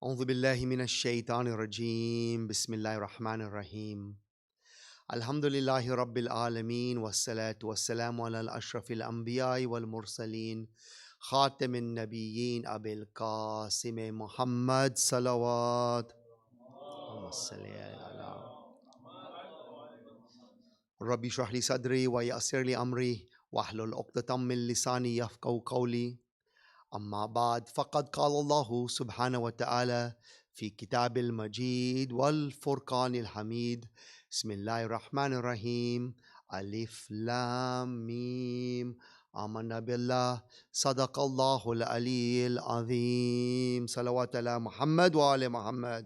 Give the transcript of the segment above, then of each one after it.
أعوذ بالله من الشيطان الرجيم بسم الله الرحمن الرحيم الحمد لله رب العالمين والصلاة والسلام على الأشرف الأنبياء والمرسلين خاتم النبيين أبي القاسم محمد صلوات اللهم صل على ربي اشرح لي صدري ويسر لي أمري واحلل عقدة من لساني يفقهوا قولي أما بعد فقد قال الله سبحانه وتعالى في كتاب المجيد والفرقان الحميد بسم الله الرحمن الرحيم ألف لام ميم آمنا بالله صدق الله العلي العظيم صلوات على محمد وآل محمد.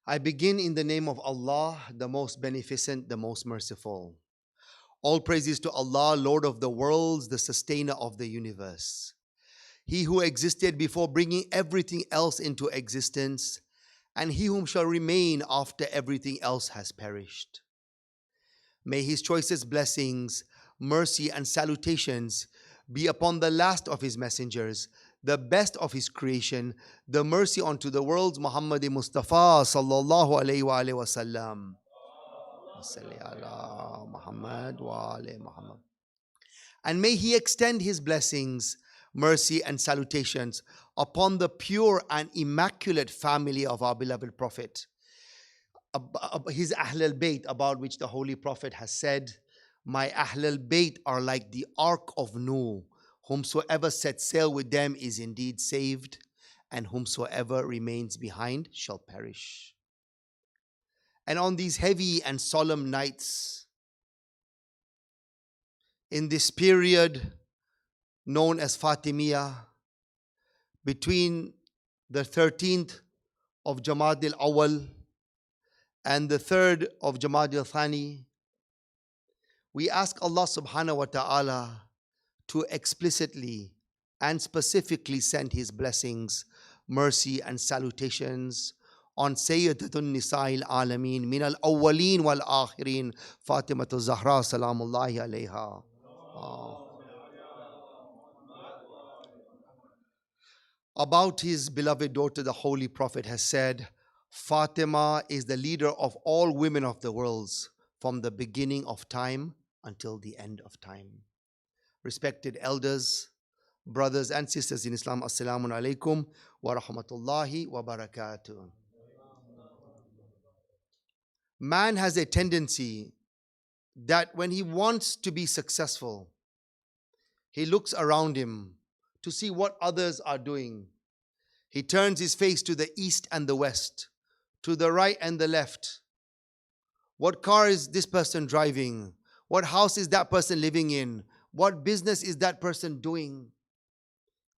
I begin in the name of Allah, the most beneficent, the most merciful. All praises to Allah, Lord of the worlds, the sustainer of the universe. He who existed before bringing everything else into existence, and he whom shall remain after everything else has perished. May his choicest blessings, mercy, and salutations be upon the last of his messengers, the best of his creation, the mercy unto the worlds, Muhammad Mustafa sallallahu alayhi wa alayhi wa sallam. Muhammad wa ali Muhammad. And may he extend his blessings, mercy, and salutations upon the pure and immaculate family of our beloved Prophet, his Ahlul Bayt, about which the Holy Prophet has said, "My Ahlul Bayt are like the Ark of Noah. Whomsoever sets sail with them is indeed saved, and whomsoever remains behind shall perish." And on these heavy and solemn nights, in this period known as Fatimiyah, between the 13th of Jamad al-Awwal and the 3rd of Jamad al-Thani, we ask Allah subhanahu wa ta'ala to explicitly and specifically send His blessings, mercy, and salutations on Sayyidatun Nisa'il Alameen min al-awwaleen wal-akhirin, Fatimatu Zahra salamullahi alayha. About his beloved daughter, the Holy Prophet has said, "Fatima is the leader of all women of the worlds from the beginning of time until the end of time." Respected elders, brothers and sisters in Islam, Assalamu alaikum wa rahmatullahi wa barakatuh. Man has a tendency that when he wants to be successful, he looks around him to see what others are doing. He turns his face to the east and the west, to the right and the left. What car is this person driving? What house is that person living in? What business is that person doing?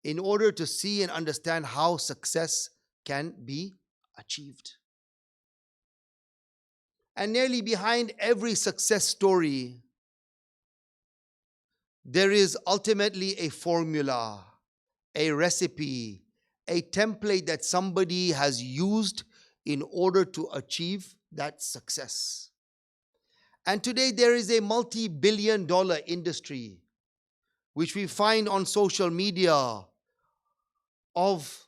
In order to see and understand how success can be achieved. And nearly behind every success story, there is ultimately a formula, a recipe, a template that somebody has used in order to achieve that success. And today there is a multi-billion-dollar industry which we find on social media of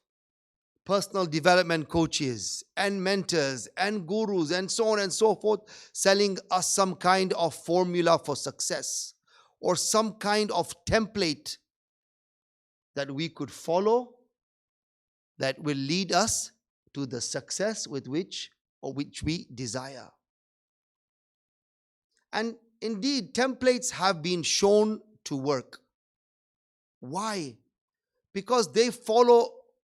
personal development coaches and mentors and gurus and so on and so forth, selling us some kind of formula for success or some kind of template that we could follow that will lead us to the success with which we desire. And indeed, templates have been shown to work. Why? Because they follow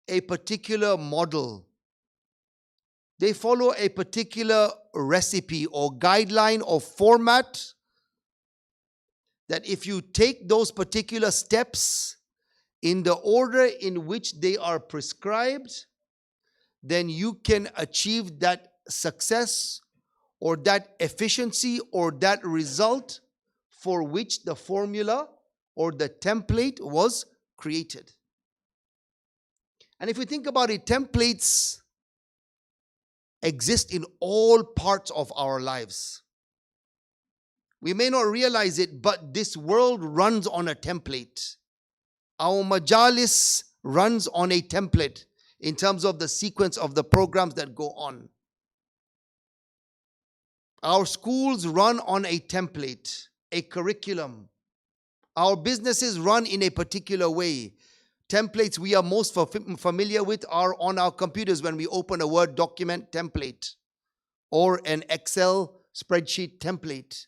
a particular model. They follow a particular recipe or guideline or format that if you take those particular steps in the order in which they are prescribed, then you can achieve that success or that efficiency or that result for which the formula or the template was created. And if we think about it, templates exist in all parts of our lives. We may not realize it, but this world runs on a template. Our majalis runs on a template in terms of the sequence of the programs that go on. Our schools run on a template, a curriculum. Our businesses run in a particular way. Templates we are most familiar with are on our computers when we open a Word document template or an Excel spreadsheet template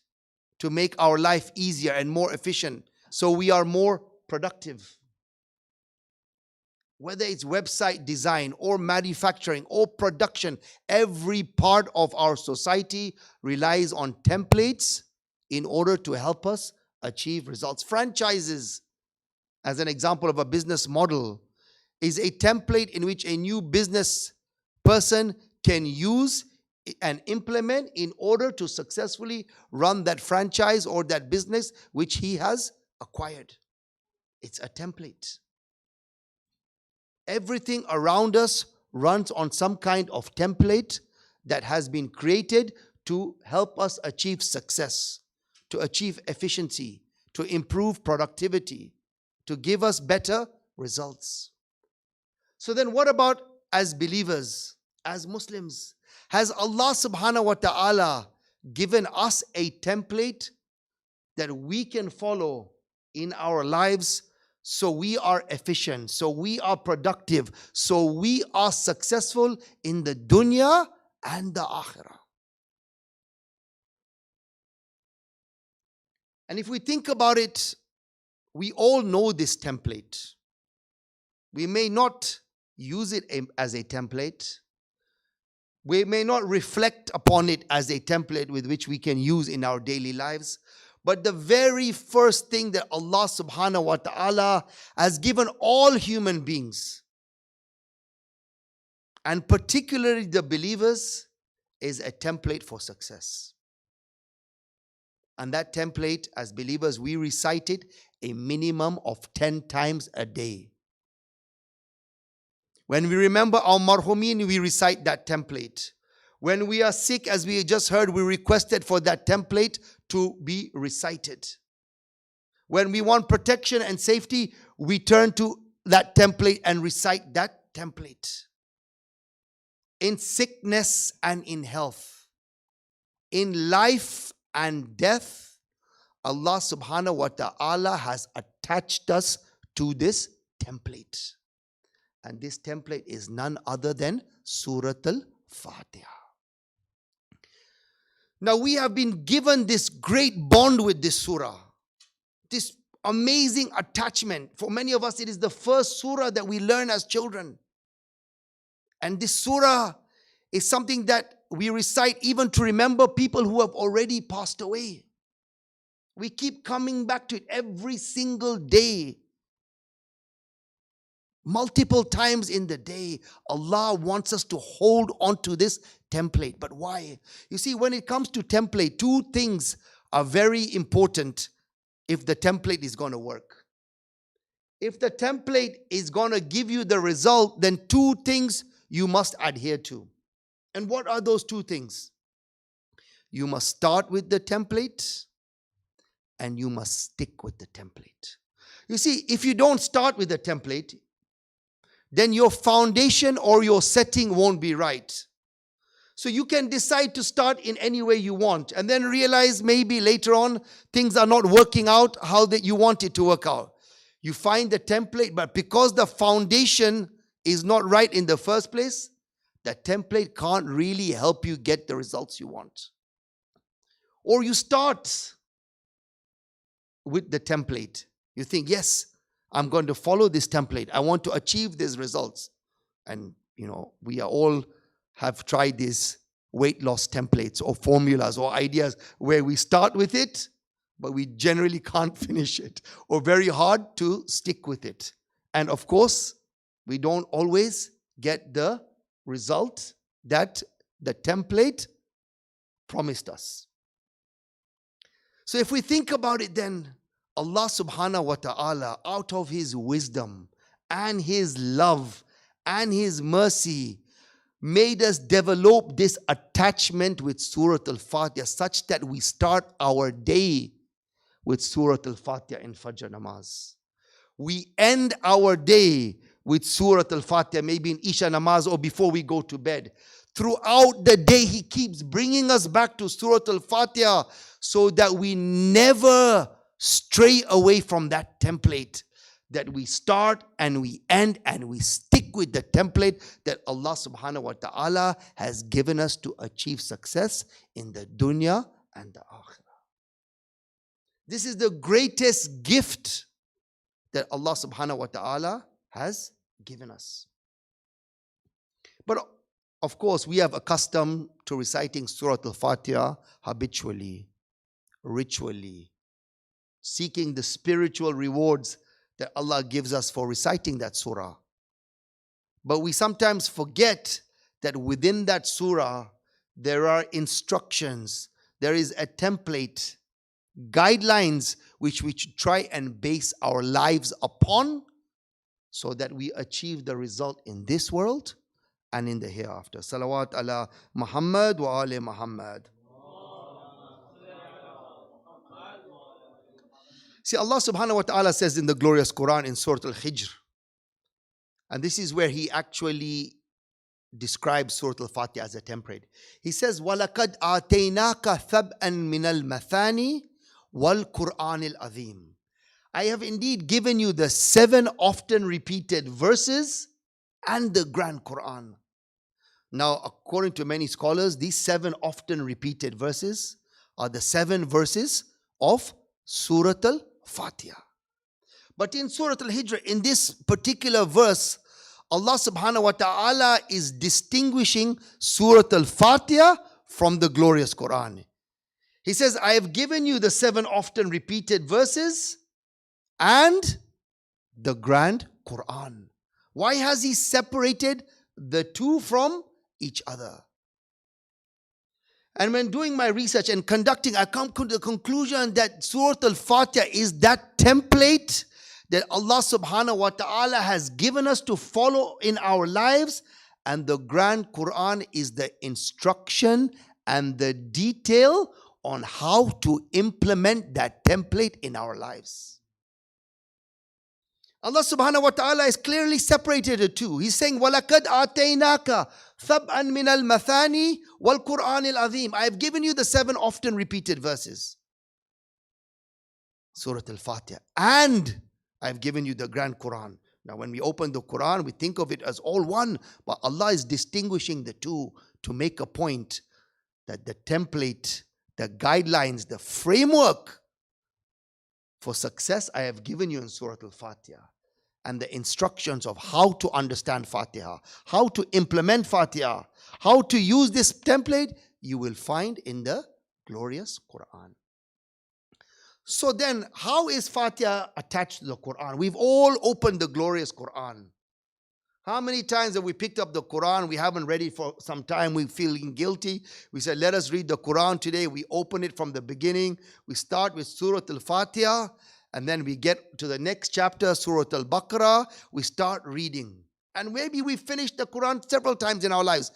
to make our life easier and more efficient so we are more productive. Whether it's website design or manufacturing or production, every part of our society relies on templates in order to help us achieve results. Franchises, as an example of a business model, is a template in which a new business person can use and implement in order to successfully run that franchise or that business which he has acquired. It's a template. Everything around us runs on some kind of template that has been created to help us achieve success, to achieve efficiency, to improve productivity, to give us better results. So then what about as believers, as Muslims? Has Allah subhanahu wa ta'ala given us a template that we can follow in our lives so we are efficient, so we are productive, so we are successful in the dunya and the akhirah? And if we think about it, we all know this template. We may not use it as a template. We may not reflect upon it as a template with which we can use in our daily lives. But the very first thing that Allah subhanahu wa ta'ala has given all human beings, and particularly the believers, is a template for success. And that template, as believers, we recite it a minimum of 10 times a day. When we remember our marhumin, we recite that template. When we are sick, as we just heard, we requested for that template to be recited. When we want protection and safety, we turn to that template and recite that template. In sickness and in health, in life and death, Allah subhanahu wa ta'ala has attached us to this template. And this template is none other than Surah Al-Fatiha. Now we have been given this great bond with this surah, this amazing attachment. For many of us, it is the first surah that we learn as children. And this surah is something that we recite even to remember people who have already passed away. We keep coming back to it every single day. Multiple times in the day, Allah wants us to hold on to this template. But why? You see, when it comes to template, two things are very important if the template is going to work. If the template is going to give you the result, then two things you must adhere to. And what are those two things? You must start with the template and you must stick with the template. You see, if you don't start with the template, then your foundation or your setting won't be right. So you can decide to start in any way you want and then realize maybe later on things are not working out how that you want it to work out. You find the template, but because the foundation is not right in the first place, the template can't really help you get the results you want. Or you start with the template. You think, yes, I'm going to follow this template. I want to achieve these results. And, we all have tried these weight loss templates or formulas or ideas where we start with it, but we generally can't finish it, or very hard to stick with it. And of course, we don't always get the result that the template promised us. So if we think about it, then Allah subhanahu wa ta'ala, out of His wisdom and His love and His mercy, made us develop this attachment with Surah Al-Fatiha such that we start our day with Surah Al-Fatiha in Fajr namaz. we end our day with Surah Al-Fatiha, maybe in Isha Namaz or before we go to bed. Throughout the day, He keeps bringing us back to Surah Al-Fatiha so that we never stray away from that template. That we start and we end and we stick with the template that Allah subhanahu wa ta'ala has given us to achieve success in the dunya and the akhirah. This is the greatest gift that Allah subhanahu wa ta'ala has given us. But of course, we have accustomed to reciting Surah Al-Fatiha habitually, ritually, seeking the spiritual rewards that Allah gives us for reciting that surah. But we sometimes forget that within that surah, there are instructions, there is a template, guidelines which we should try and base our lives upon so that we achieve the result in this world and in the hereafter. Salawat ala Muhammad wa ali Muhammad. See, Allah subhanahu wa ta'ala says in the glorious Quran in Surah Al-Hijr, and this is where He actually describes Surah Al-Fatiha as a template. He says, وَلَقَدْ آتَيْنَاكَ ثَبْءًا مِنَ الْمَثَانِي وَالْقُرْآنِ الْعَظِيمِ. I have indeed given you the 7 often repeated verses and the Grand Quran. Now, according to many scholars, these 7 often repeated verses are the 7 verses of Surah Al-Fatiha. But in Surah Al-Hijr, in this particular verse, Allah subhanahu wa ta'ala is distinguishing Surah Al-Fatiha from the glorious Quran. He says, I have given you the 7 often repeated verses and the Grand Quran. Why has He separated the two from each other? And when doing my research and conducting, I come to the conclusion that Surah Al-Fatiha is that template that Allah subhanahu wa ta'ala has given us to follow in our lives, and the Grand Quran is the instruction and the detail on how to implement that template in our lives. Allah subhanahu wa ta'ala has clearly separated the two. He's saying, وَلَقَدْ آتَيْنَاكَ ثَبْءًا مِنَ الْمَثَانِي وَالْقُرْآنِ الْعَظِيمِ. I have given you the 7 often repeated verses. Surah Al-Fatiha. And I have given you the Grand Quran. Now when we open the Quran, we think of it as all one. But Allah is distinguishing the two to make a point that the template, the guidelines, the framework for success I have given you in Surah Al-Fatiha. And the instructions of how to understand Fatiha, how to implement Fatiha, how to use this template, you will find in the glorious Quran. So then, how is Fatiha attached to the Quran? We've all opened the glorious Quran. How many times have we picked up the Quran, we haven't read it for some time, we're feeling guilty. We said, let us read the Quran today. We open it from the beginning. We start with Surah Al-Fatiha, and then we get to the next chapter, Surah Al-Baqarah. We start reading. And maybe we finished the Quran several times in our lives.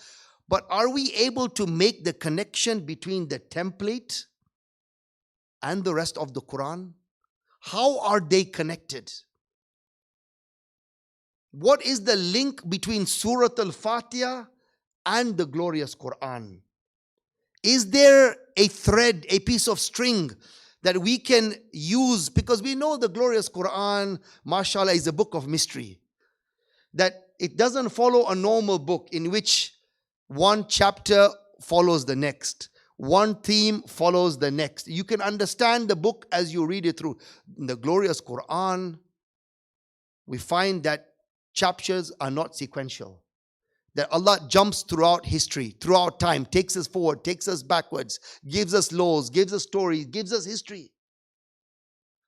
But are we able to make the connection between the template and the rest of the Quran? How are they connected? What is the link between Surah Al-Fatiha and the glorious Quran? Is there a thread, a piece of string that we can use? Because we know the glorious Quran, mashallah, is a book of mystery. That it doesn't follow a normal book in which one chapter follows the next. One theme follows the next. You can understand the book as you read it through. In the glorious Quran, we find that chapters are not sequential. That Allah jumps throughout history, throughout time, takes us forward, takes us backwards, gives us laws, gives us stories, gives us history.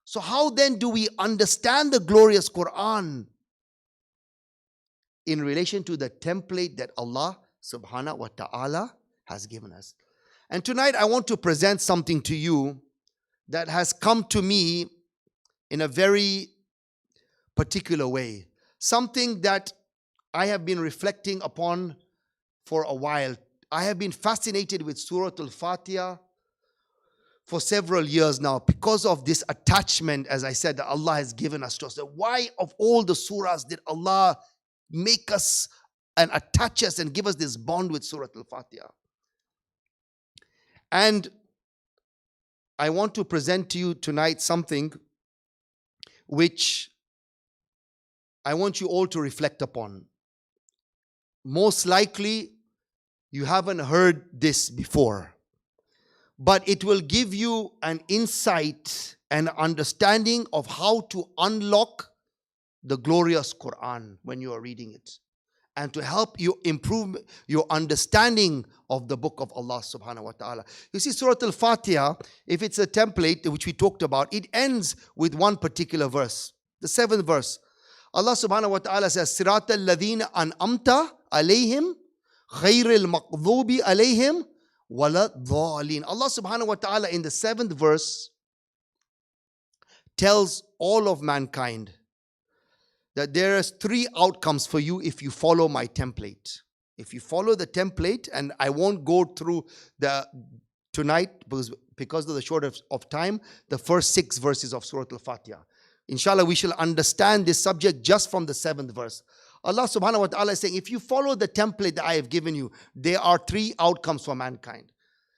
So how then do we understand the glorious Quran in relation to the template that Allah subhanahu wa ta'ala has given us? And tonight I want to present something to you that has come to me in a very particular way. Something that I have been reflecting upon for a while. I have been fascinated with Surah Al-Fatiha for several years now because of this attachment, as I said, that Allah has given us to us. That why of all the surahs did Allah make us and attach us and give us this bond with Surah Al-Fatiha? And I want to present to you tonight something which I want you all to reflect upon. Most likely, you haven't heard this before, but it will give you an insight and understanding of how to unlock the glorious Quran when you are reading it, and to help you improve your understanding of the book of Allah subhanahu wa ta'ala. You see, Surah Al-Fatiha, if it's a template which we talked about, it ends with one particular verse, the 7th verse. Allah subhanahu wa ta'ala says, Sirat al-ladhina an'amta alayhim ghayril maqdhubi alayhim wala dhalin. Allah subhanahu wa ta'ala in the 7th verse tells all of mankind that there is 3 outcomes for you if you follow my template. If you follow the template, and I won't go through tonight because of the shortage of time, the first 6 verses of Surah Al-Fatiha. Inshallah, we shall understand this subject just from the 7th verse. Allah subhanahu wa ta'ala is saying, if you follow the template that I have given you, there are 3 outcomes for mankind.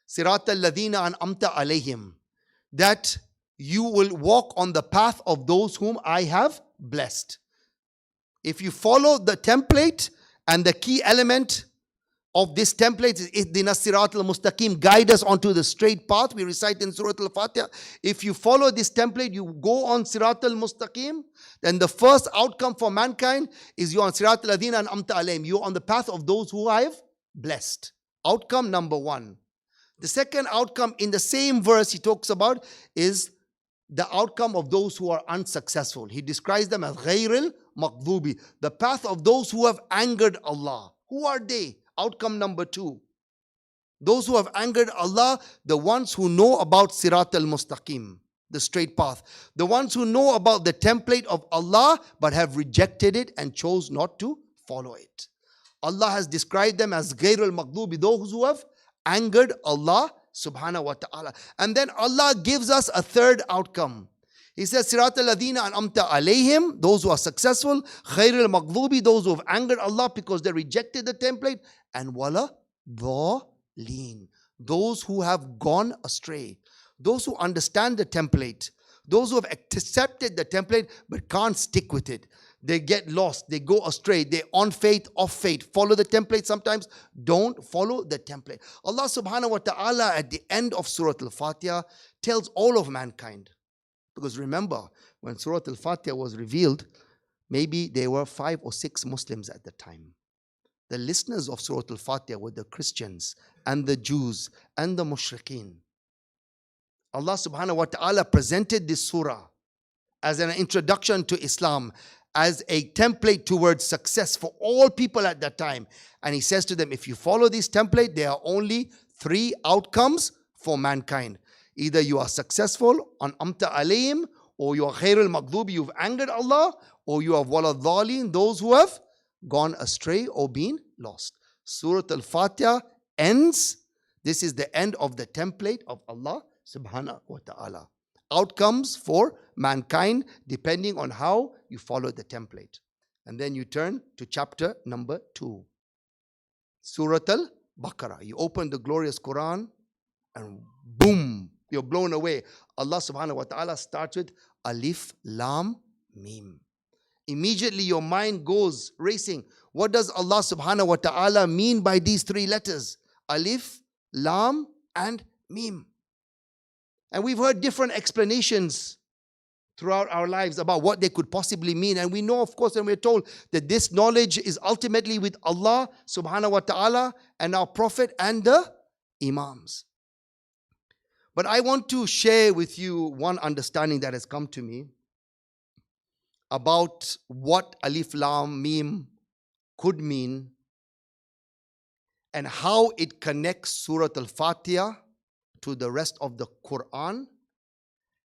Sirat al-ladhina an'amta alayhim. That you will walk on the path of those whom I have blessed. If you follow the template, and the key element of this template is Ihdina Sirat al-Mustaqim, guide us onto the straight path. We recite in Surah Al-Fatiha. If you follow this template, you go on Sirat al-Mustaqim, then the first outcome for mankind is you on Sirat al-Ladhina an'amta alayhim. You're on the path of those who I have blessed. Outcome number 1. The second outcome in the same verse he talks about is the outcome of those who are unsuccessful. He describes them as ghayril maqdhubi, the path of those who have angered Allah. Who are they? Outcome number 2. Those who have angered Allah, the ones who know about Sirat al-Mustaqim, the straight path. The ones who know about the template of Allah but have rejected it and chose not to follow it. Allah has described them as ghayril maqdhubi, those who have angered Allah subhanahu wa ta'ala. And then Allah gives us a third outcome. He says, Sirat al-ladhina an'amta alayhim, those who are successful, khairil maghdubi, those who have angered Allah because they rejected the template, and wala dhalin, those who have gone astray, those who understand the template, those who have accepted the template but can't stick with it. They get lost, they go astray, they're on faith, off faith, follow the template sometimes, don't follow the template. Allah subhanahu wa ta'ala at the end of Surah Al-Fatiha tells all of mankind. Because remember, when Surah Al-Fatiha was revealed, maybe there were 5 or 6 Muslims at the time. The listeners of Surah Al-Fatiha were the Christians and the Jews and the Mushrikeen. Allah subhanahu wa ta'ala presented this surah as an introduction to Islam, as a template towards success for all people at that time. And he says to them, if you follow this template, there are only 3 outcomes for mankind. Either you are successful on Amta Alayhim, or you are Khairul Maghdubi, you've angered Allah, or you are Wala Dhalin, those who have gone astray or been lost. Surah Al-Fatiha ends, this is the end of the template of Allah subhanahu wa ta'ala. Outcomes for mankind depending on how you follow the template. And then you turn to chapter number 2. Surah Al-Baqarah. You open the glorious Quran and boom, you're blown away. Allah subhanahu wa ta'ala starts with Alif, Lam, Mim. Immediately your mind goes racing. What does Allah subhanahu wa ta'ala mean by these 3 letters? Alif, Lam, and Mim. And we've heard different explanations throughout our lives about what they could possibly mean. And we know, of course, and we're told that this knowledge is ultimately with Allah subhanahu wa ta'ala and our Prophet and the Imams. But I want to share with you one understanding that has come to me about what Alif, Lam, Mim could mean and how it connects Surah Al-Fatiha to the rest of the Quran,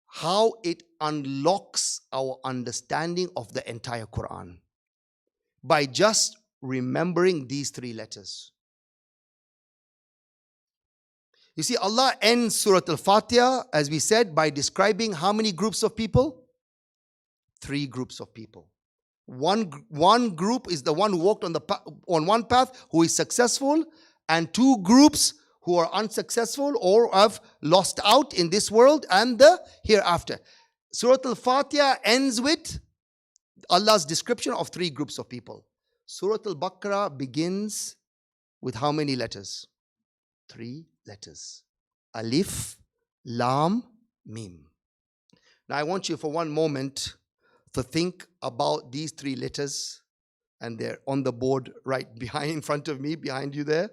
how it unlocks our understanding of the entire Quran by just remembering these 3 letters. You see, Allah ends Surah Al-Fatiha, as we said, by describing how many groups of people? 3 groups of people. One group is the one who walked on one path, who is successful, and 2 groups who are unsuccessful or have lost out in this world and the hereafter. Surah Al-Fatiha ends with Allah's description of 3 groups of people. Surah Al-Baqarah begins with how many letters? 3 letters. Alif, Lam, Mim. Now I want you for one moment to think about these 3 letters, and they're on the board right behind, in front of me, behind you there,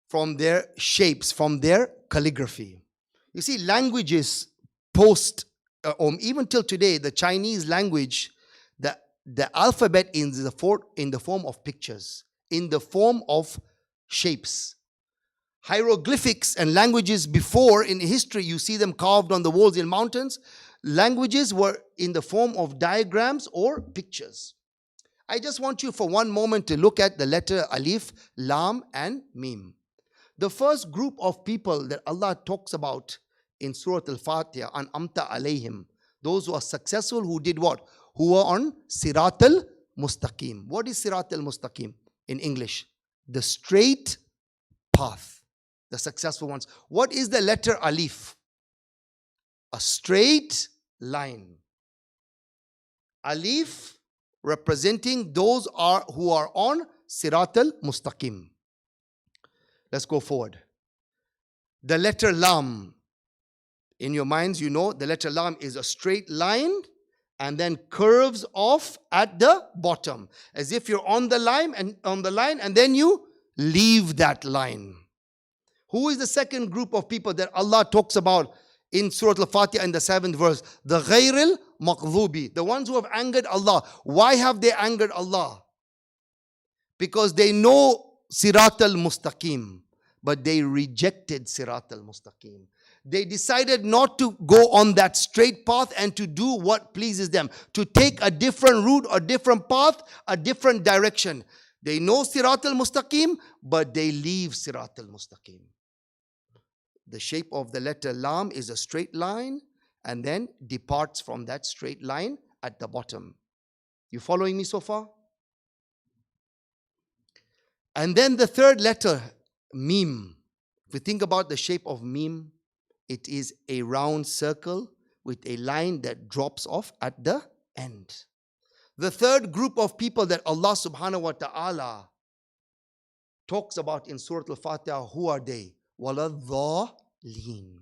from their shapes, from their calligraphy. You see, languages even till today, the Chinese language, the alphabet in the form of pictures, in the form of shapes. Hieroglyphics and languages before in history, you see them carved on the walls in mountains. Languages were in the form of diagrams or pictures. I just want you for one moment to look at the letter Alif, Lam, and Mim. The first group of people that Allah talks about in Surah Al-Fatiha, An'amta alayhim, those who are successful, who did what? Who are on Sirat al-Mustaqim. What is Sirat al-Mustaqim in English? The straight path. The successful ones. What is the letter Alif? A straight line. Alif representing those who are on Sirat al-Mustaqim. Let's go forward. The letter Lam. In your minds, you know the letter Lam is a straight line and then curves off at the bottom, as if you're on the line and then you leave that line. Who is the second group of people that Allah talks about in Surah Al-Fatiha in the 7th verse? The Ghayril Maghdubi, the ones who have angered Allah. Why have they angered Allah? Because they know Sirat al-Mustaqim, but they rejected Sirat al-Mustaqim. They decided not to go on that straight path and to do what pleases them, to take a different route, a different path, a different direction. They know Sirat al-Mustaqim, but they leave Sirat al-Mustaqim. The shape of the letter Lam is a straight line and then departs from that straight line at the bottom. You following me so far? And then the third letter, Mim. If we think about the shape of Mim, it is a round circle with a line that drops off at the end. The third group of people that Allah subhanahu wa ta'ala talks about in Surah Al-Fatiha, who are they? وَلَضَّالِينَ.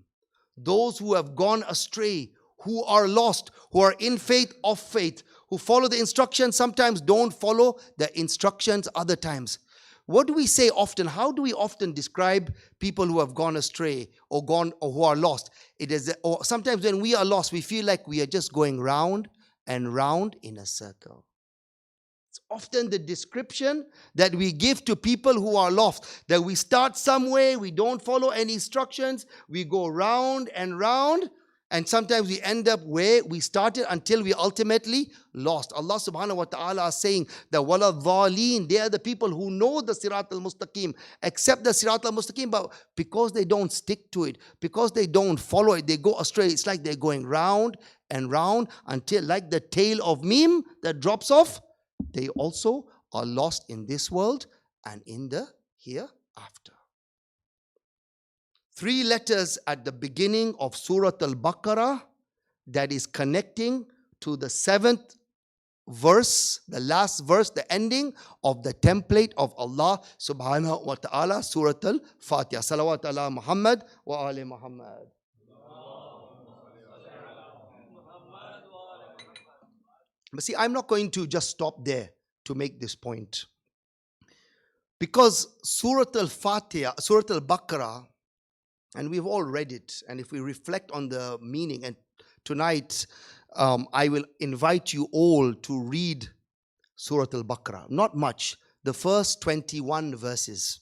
Those who have gone astray, who are lost, who are in faith, off faith, who follow the instructions, sometimes don't follow the instructions other times. What do we say often? How do we often describe people who have gone astray or who are lost? Or sometimes when we are lost, we feel like we are just going round and round in a circle. It's often the description that we give to people who are lost, that we start somewhere, we don't follow any instructions, we go round and round, and sometimes we end up where we started until we ultimately lost. Allah subhanahu wa ta'ala is saying that wala dhaleen, they are the people who know the Sirat al-Mustaqim, accept the Sirat al-Mustaqim, but because they don't stick to it, because they don't follow it, they go astray. It's like they're going round and round until, like the tail of Mim that drops off, they also are lost in this world and in the hereafter. 3 letters at the beginning of Surah Al-Baqarah that is connecting to the 7th verse, the last verse, the ending of the template of Allah subhanahu wa ta'ala, Surah Al-Fatiha. Salawat ala Muhammad wa ali Muhammad. But see, I'm not going to just stop there to make this point. Because Surah Al-Fatiha, Surah Al-Baqarah, and we've all read it, and if we reflect on the meaning, and tonight I will invite you all to read Surah Al-Baqarah. Not much, the first 21 verses.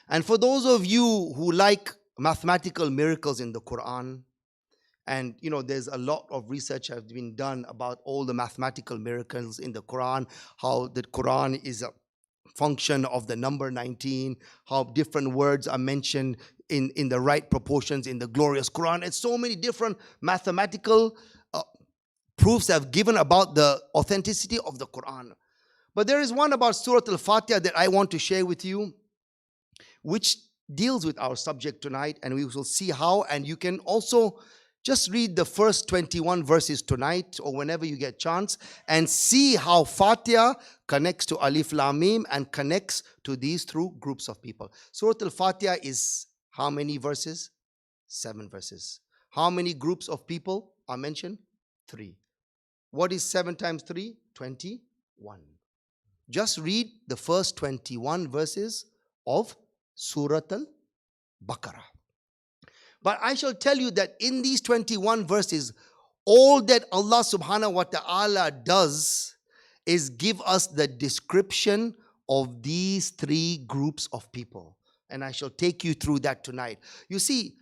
And for those of you who like mathematical miracles in the Quran, and you know, there's a lot of research has been done about all the mathematical miracles in the Quran, how the Quran is a function of the number 19, how different words are mentioned in the right proportions in the glorious Quran. And so many different mathematical proofs have given about the authenticity of the Quran. But there is one about Surah Al-Fatiha that I want to share with you, which deals with our subject tonight, and we will see how. And you can also just read the first 21 verses tonight or whenever you get chance and see how Fatiha connects to Alif Lam Mim and connects to these three groups of people. Surah Al-Fatiha is how many verses? 7 verses. How many groups of people are mentioned? 3. What is 7 times 3? 21. Just read the first 21 verses of Surah Al-Baqarah. But I shall tell you that in these 21 verses, all that Allah subhanahu wa ta'ala does is give us the description of these 3 groups of people. And I shall take you through that tonight. You see,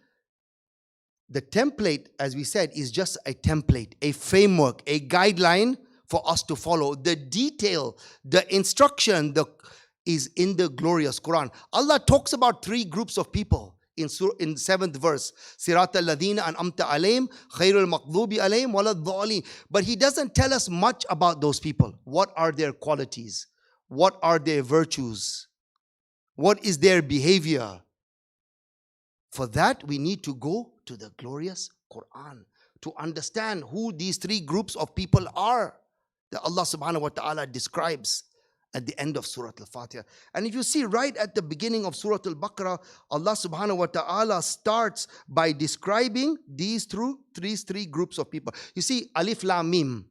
the template, as we said, is just a template, a framework, a guideline for us to follow. The detail, the instruction is in the glorious Quran. Allah talks about 3 groups of people in 7th verse. Sirat al-ladhina an'amta alayhim, khairul maghdubi alayhim waladhdallin. But He doesn't tell us much about those people. What are their qualities? What are their virtues? What is their behavior? For that, we need to go to the glorious Quran to understand who these 3 groups of people are that Allah subhanahu wa ta'ala describes at the end of Surah Al-Fatiha. And if you see right at the beginning of Surah Al-Baqarah, Allah subhanahu wa ta'ala starts by describing these 3 groups of people. You see, Alif Lam Mim.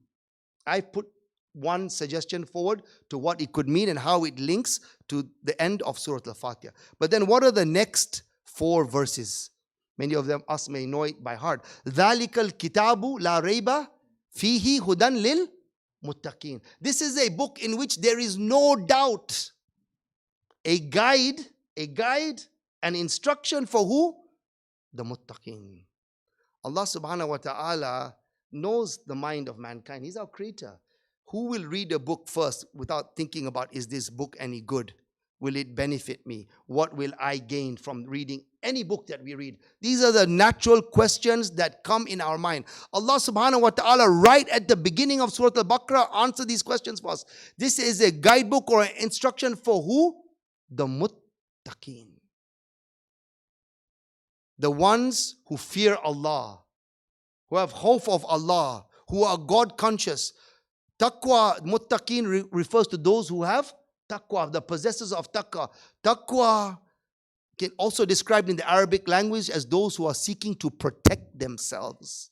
I put one suggestion forward to what it could mean and how it links to the end of Surah Al-Fatiha. But then what are the next 4 verses? Many of them us may know it by heart. ذَلِكَ الْكِتَابُ لَا رَيْبَ فِيهِ هُدًى لِلْمُتَّقِينَ. This is a book in which there is no doubt. A guide, an instruction for who? The muttaqin. Allah subhanahu wa ta'ala knows the mind of mankind. He's our creator. Who will read a book first without thinking about, is this book any good? Will it benefit me? What will I gain from reading any book that we read? These are the natural questions that come in our mind. Allah subhanahu wa ta'ala right at the beginning of Surah Al-Baqarah answer these questions for us. This is a guidebook or an instruction for who? The muttaqin. The ones who fear Allah, who have hope of Allah, who are God conscious. Taqwa, muttaqin refers to those who have taqwa, the possessors of taqwa. Taqwa can also described in the Arabic language as those who are seeking to protect themselves.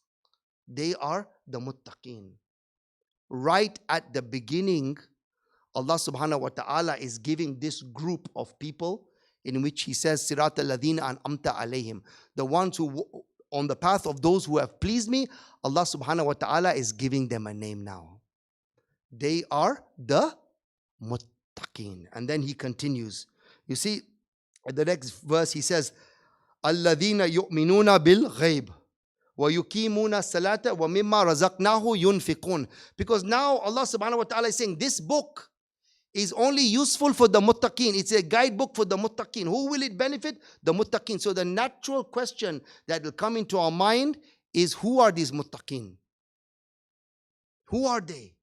They are the muttaqin. Right at the beginning, Allah subhanahu wa ta'ala is giving this group of people in which He says, Sirat al-ladhina an'amta alayhim. The ones who, on the path of those who have pleased me, Allah subhanahu wa ta'ala is giving them a name now. They are the muttaqin. And then He continues. You see, at the next verse He says, Alladhina yu'minuna bil ghayb wa yuqimuna salata wa mimma razaqnahu yunfiqun. Because now Allah subhanahu wa ta'ala is saying this book is only useful for the muttaqin. It's a guidebook for the muttaqin. Who will it benefit? The muttaqin. So the natural question that will come into our mind is, who are these muttaqin? Who are they?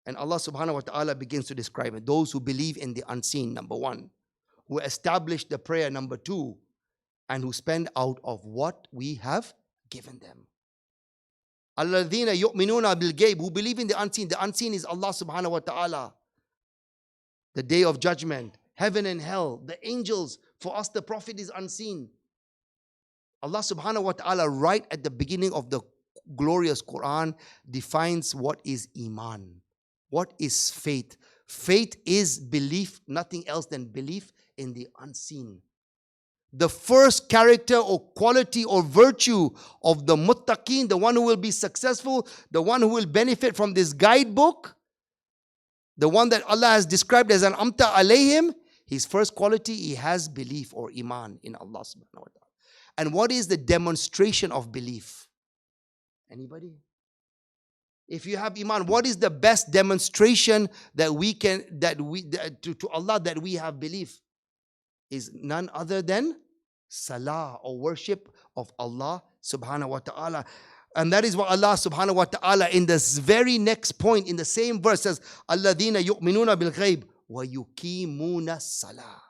And Allah subhanahu wa ta'ala begins to describe it. Those who believe in the unseen, number 1. Who establish the prayer, number 2. And who spend out of what we have given them. Alladhina yu'minuna bil ghayb, who believe in the unseen. The unseen is Allah subhanahu wa ta'ala. The day of judgment, heaven and hell, the angels. For us the Prophet is unseen. Allah subhanahu wa ta'ala right at the beginning of the glorious Quran defines what is iman. What is faith? Faith is belief, nothing else than belief in the unseen. The first character or quality or virtue of the muttaqin, the one who will be successful, the one who will benefit from this guidebook, the one that Allah has described as an amta alayhim, his first quality, he has belief or iman in Allah subhanahu wa ta'ala. And what is the demonstration of belief? Anybody? If you have iman, what is the best demonstration that we can, to Allah that we have belief? Is none other than salah or worship of Allah subhanahu wa ta'ala. And that is what Allah subhanahu wa ta'ala in this very next point in the same verse says, Alladhina yu'minuna bil ghayb wa yuqimuna salah.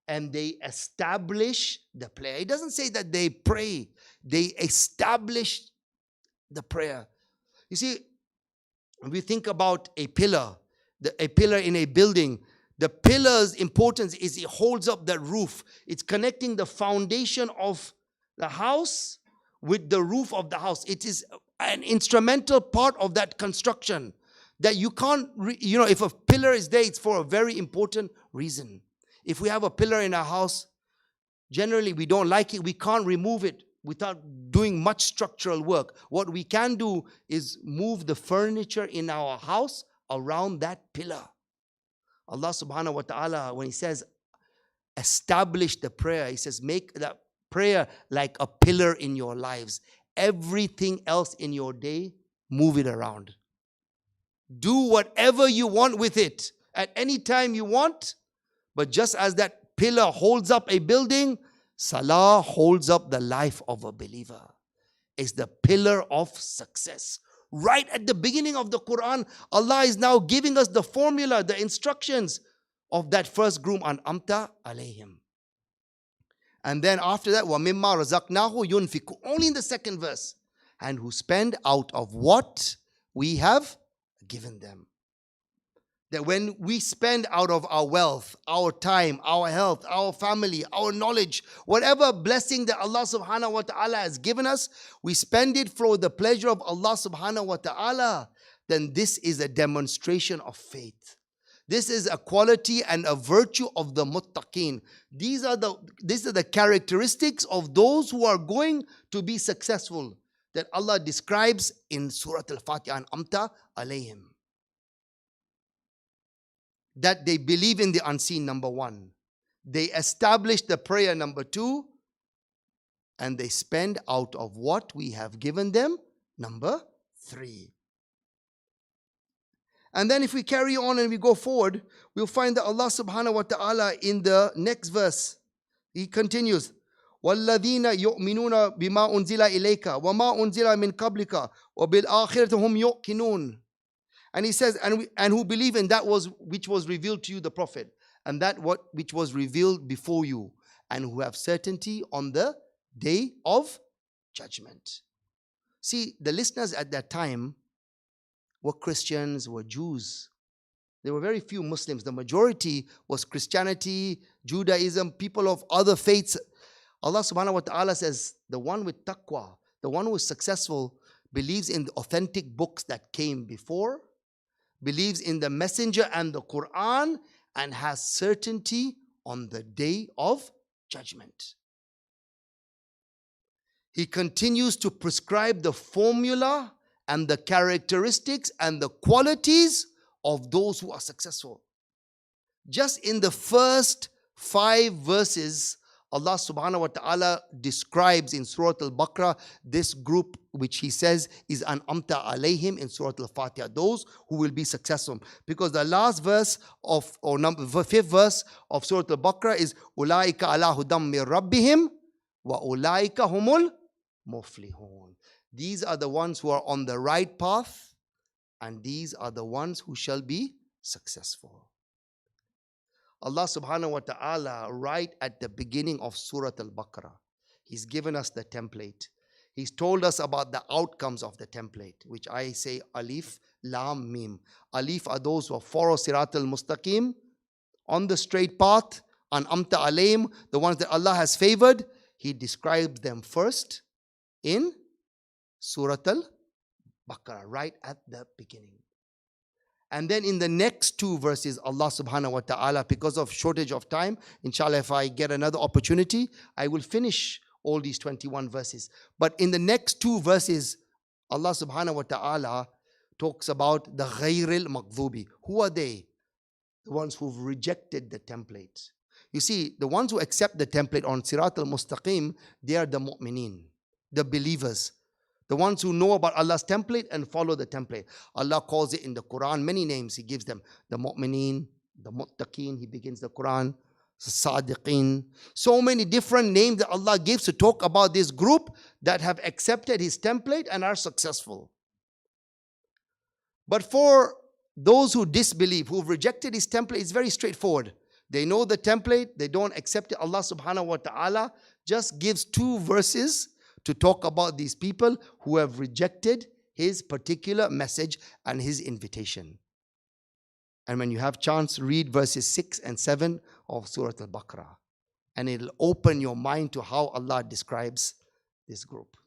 And they establish the prayer. It doesn't say that they pray. They establish the prayer. You see, when we think about a pillar in a building, the pillar's importance is it holds up the roof. It's connecting the foundation of the house with the roof of the house. It is an instrumental part of that construction that you can't, if a pillar is there, it's for a very important reason. If we have a pillar in our house, generally we don't like it, we can't remove it without doing much structural work. What we can do is move the furniture in our house around that pillar. Allah subhanahu wa ta'ala, when He says, establish the prayer, He says, make that prayer like a pillar in your lives. Everything else in your day, move it around. Do whatever you want with it at any time you want. But just as that pillar holds up a building, salah holds up the life of a believer. It's the pillar of success. Right at the beginning of the Quran, Allah is now giving us the formula, the instructions of that first group, An'amta alayhim. And then after that, وَمِمَّا رَزَقْنَاهُ يُنْفِقُ. Only in the second verse. And who spend out of what we have given them. That when we spend out of our wealth, our time, our health, our family, our knowledge, whatever blessing that Allah subhanahu wa ta'ala has given us, we spend it for the pleasure of Allah subhanahu wa ta'ala, then this is a demonstration of faith. This is a quality and a virtue of the muttaqeen. These are the characteristics of those who are going to be successful that Allah describes in Surah Al-Fatiha, An'amta alayhim. That they believe in the unseen, number one. They establish the prayer, number two. And they spend out of what we have given them, number three. And then if we carry on and we go forward, we'll find that Allah subhanahu wa ta'ala in the next verse, He continues, وَالَّذِينَ يُؤْمِنُونَ بِمَا أُنزِلَ إِلَيْكَ وَمَا أُنزِلَ مِنْ قَبْلِكَ وَبِالْآخِرَةِ هُمْ يُؤْقِنُونَ. And He says, and who believe in that which was revealed to you, the Prophet, and that which was revealed before you, and who have certainty on the day of judgment. See, the listeners at that time were Christians, were Jews. There were very few Muslims. The majority was Christianity, Judaism, people of other faiths. Allah subhanahu wa ta'ala says, the one with taqwa, the one who is successful, believes in the authentic books that came before, believes in the messenger and the Quran, and has certainty on the day of judgment. He continues to prescribe the formula and the characteristics and the qualities of those who are successful. Just in the first 5 verses, Allah subhanahu wa ta'ala describes in Surah Al-Baqarah this group which He says is An'amta alayhim in Surah Al-Fatiha, those who will be successful. Because the last verse of, or 5th verse of Surah Al-Baqarah is Ulaika ala hudam min rabbihim wa ulaika humul muflihun. These are the ones who are on the right path, and these are the ones who shall be successful. Allah subhanahu wa ta'ala, right at the beginning of Surah Al-Baqarah, He's given us the template. He's told us about the outcomes of the template, which I say Alif, Lam, Mim. Alif are those who follow Sirat al-Mustaqim, on the straight path, An'amta alayhim, the ones that Allah has favored. He describes them first in Surah Al-Baqarah, right at the beginning. And then in the next 2 verses, Allah subhanahu wa ta'ala, because of shortage of time, inshallah, if I get another opportunity, I will finish all these 21 verses. But in the next 2 verses, Allah subhanahu wa ta'ala talks about the ghayril maghdubi. Who are they? The ones who've rejected the template. You see, the ones who accept the template on Sirat al-Mustaqim, they are the mu'mineen, the believers. The ones who know about Allah's template and follow the template. Allah calls it in the Quran, many names He gives them. The mu'mineen, the muttaqeen, He begins the Quran. Sadiqin. So many different names that Allah gives to talk about this group that have accepted His template and are successful. But for those who disbelieve, who've rejected His template, it's very straightforward. They know the template, they don't accept it. Allah subhanahu wa ta'ala just gives 2 verses to talk about these people who have rejected His particular message and His invitation. And when you have chance, read verses 6 and 7 of Surah Al-Baqarah. And it'll open your mind to how Allah describes this group.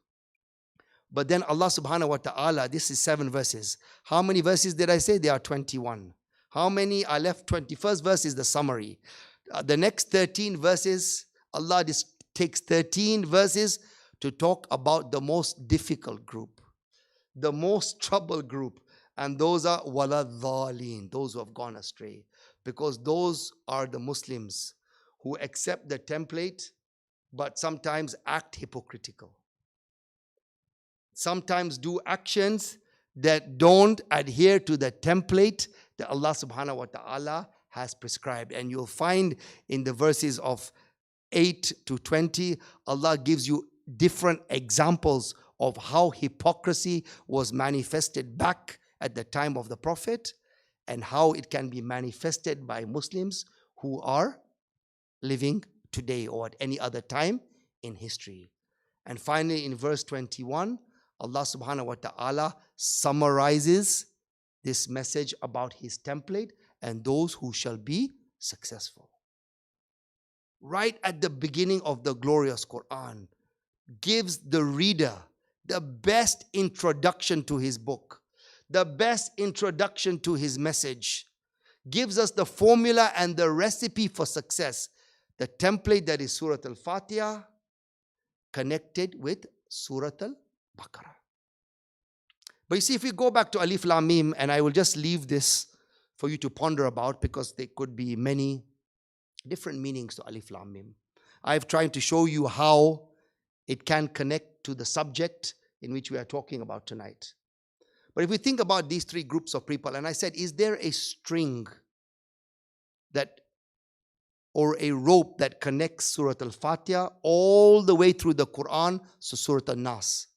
But then Allah subhanahu wa ta'ala, this is 7 verses. How many verses did I say? There are 21. How many are left? 21st verse is the summary. The next 13 verses, Allah takes 13 verses to talk about the most difficult group, the most troubled group. And those are waladhaleen, those who have gone astray. Because those are the Muslims who accept the template but sometimes act hypocritical. Sometimes do actions that don't adhere to the template that Allah subhanahu wa ta'ala has prescribed. And you'll find in the verses of 8 to 20, Allah gives you different examples of how hypocrisy was manifested back at the time of the Prophet and how it can be manifested by Muslims who are living today or at any other time in history. And finally, in verse 21, Allah subhanahu wa ta'ala summarizes this message about His template and those who shall be successful. Right at the beginning of the glorious Quran, gives the reader the best introduction to His book, the best introduction to His message, gives us the formula and the recipe for success, the template that is Surah Al-Fatiha connected with Surah Al-Baqarah. But you see, if we go back to Alif Lam Mim, and I will just leave this for you to ponder about because there could be many different meanings to Alif Lam Mim. I've tried to show you how it can connect to the subject in which we are talking about tonight. But if we think about these 3 groups of people, and I said, is there a string that or a rope that connects Surah Al-Fatiha all the way through the Quran to Surah Al-Nas,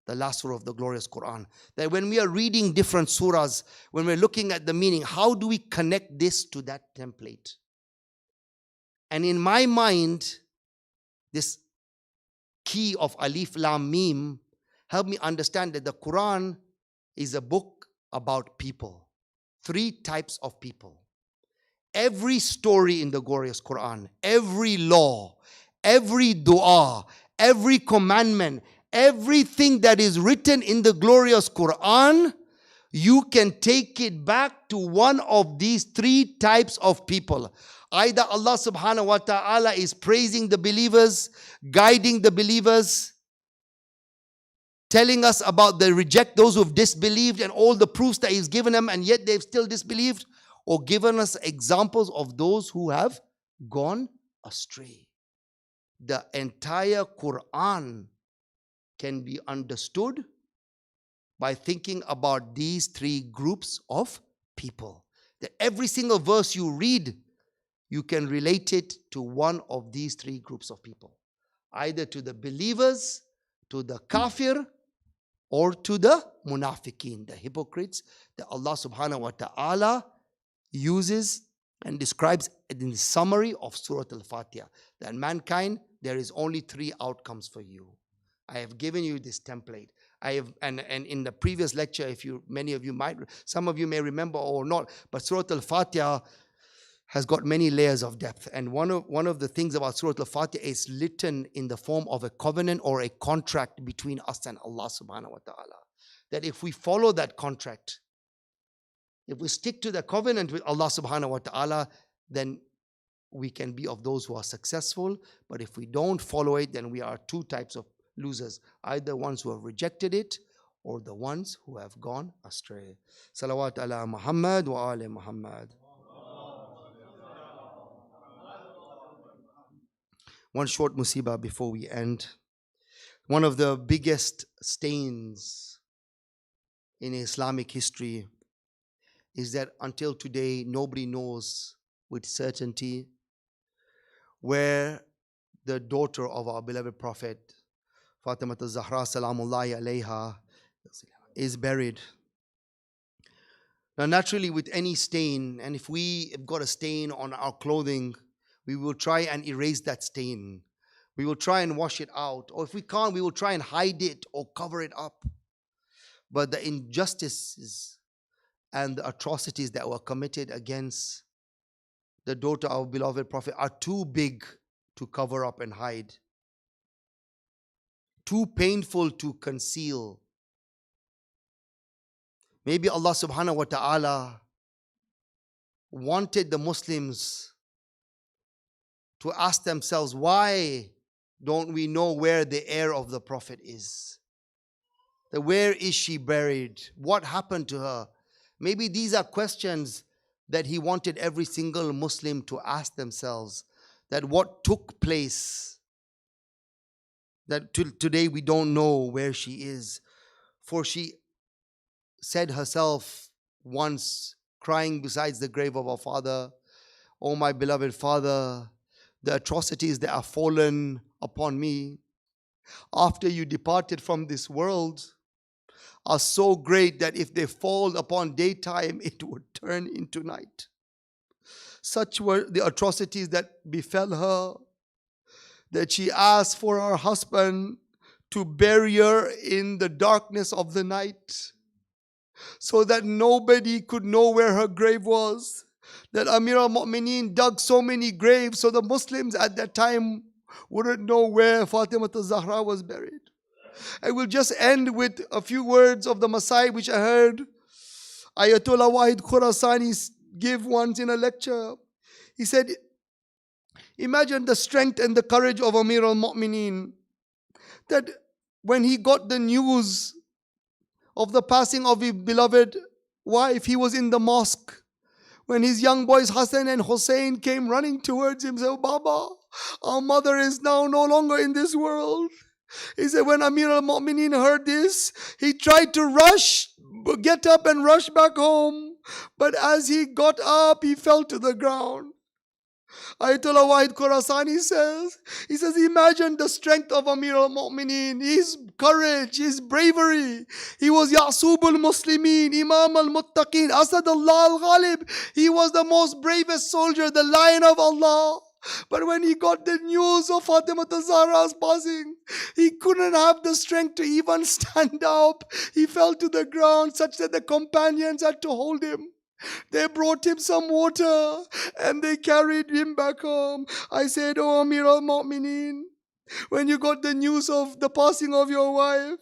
the last surah of the glorious Quran? That when we are reading different surahs, when we're looking at the meaning, how do we connect this to that template? And in my mind, this key of Alif Lam Mim helped me understand that the Quran is a book about people. 3 types of people. Every story in the glorious Quran, every law, every dua, every commandment, everything that is written in the glorious Quran, you can take it back to one of these 3 types of people. Either Allah subhanahu wa ta'ala is praising the believers, guiding the believers, telling us about those who have disbelieved and all the proofs that He's given them and yet they've still disbelieved, or given us examples of those who have gone astray. The entire Quran can be understood by thinking about these 3 groups of people. That every single verse you read, you can relate it to one of these 3 groups of people. Either to the believers, to the kafir, or to the munafiqeen, the hypocrites that Allah subhanahu wa ta'ala uses and describes in the summary of Surah Al-Fatiha. That mankind, there is only 3 outcomes for you. I have given you this template. I have, and in the previous lecture, some of you may remember or not, but Surah Al-Fatiha has got many layers of depth. And one of the things about Surah Al-Fatiha is written in the form of a covenant or a contract between us and Allah subhanahu wa ta'ala. That if we follow that contract, if we stick to the covenant with Allah subhanahu wa ta'ala, then we can be of those who are successful. But if we don't follow it, then we are 2 types of losers. Either ones who have rejected it or the ones who have gone astray. Salawat ala Muhammad wa ali Muhammad. One short musibah before we end. One of the biggest stains in Islamic history is that until today, nobody knows with certainty where the daughter of our beloved Prophet, Fatima al-Zahra salamullahi alayha, is buried. Now naturally, with any stain, and if we have got a stain on our clothing, we will try and erase that stain. We will try and wash it out. Or if we can't, we will try and hide it or cover it up. But the injustices and the atrocities that were committed against the daughter of our beloved Prophet are too big to cover up and hide, too painful to conceal. Maybe Allah subhanahu wa ta'ala wanted the Muslims to ask themselves, why don't we know where the heir of the Prophet is? Where is she buried? What happened to her? Maybe these are questions that He wanted every single Muslim to ask themselves, that what took place, that today we don't know where she is. For she said herself once, crying beside the grave of her father, "Oh my beloved father, the atrocities that are fallen upon me after you departed from this world are so great that if they fall upon daytime, it would turn into night." Such were the atrocities that befell her, that she asked for her husband to bury her in the darkness of the night, so that nobody could know where her grave was. That Amir al-Mu'mineen dug so many graves so the Muslims at that time wouldn't know where Fatima al-Zahra was buried. I will just end with a few words of the Masai which I heard Ayatollah Wahid Khurasani give once in a lecture. He said, imagine the strength and the courage of Amir al-Mu'mineen, that when he got the news of the passing of his beloved wife, he was in the mosque. When his young boys Hassan and Hussein came running towards him, said, "Baba, our mother is now no longer in this world." He said when Amir al-Mu'mineen heard this, he tried to get up and rush back home. But as he got up, he fell to the ground. Ayatollah Wahid Khurasani says, imagine the strength of Amir al-Mu'mineen, his courage, his bravery. He was Ya'sub al-Muslimin, Imam al-Muttaqin, Asad Allah al-Ghalib. He was the most bravest soldier, the lion of Allah. But when he got the news of Fatima al-Zahra's passing, he couldn't have the strength to even stand up. He fell to the ground such that the companions had to hold him. They brought him some water and they carried him back home. I said, "Oh Amir al-Mu'mineen, when you got the news of the passing of your wife,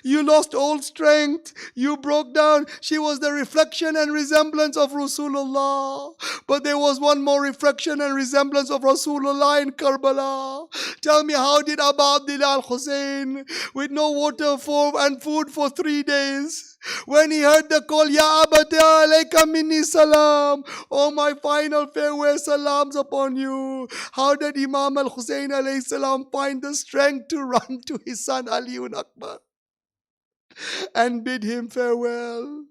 you lost all strength. You broke down. She was the reflection and resemblance of Rasulullah. But there was one more reflection and resemblance of Rasulullah in Karbala. Tell me, how did Abu Abdullah al-Hussein, with no water and food for 3 days, when he heard the call, Ya Abata alayka minni salam, oh my final farewell salams upon you, how did Imam al-Hussein alayhi salam find the strength to run to his son Aliun Akbar and bid him farewell?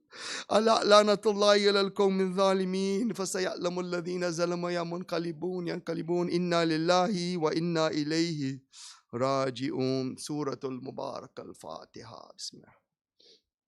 Ala la'natullahi ala al-qawmi al-zalimin, fasaya'lamu alladhina zalamu yanqalibun, inna lillahi wa inna ilayhi raji'un. Suratul Mubarak al-Fatiha. Bismillah.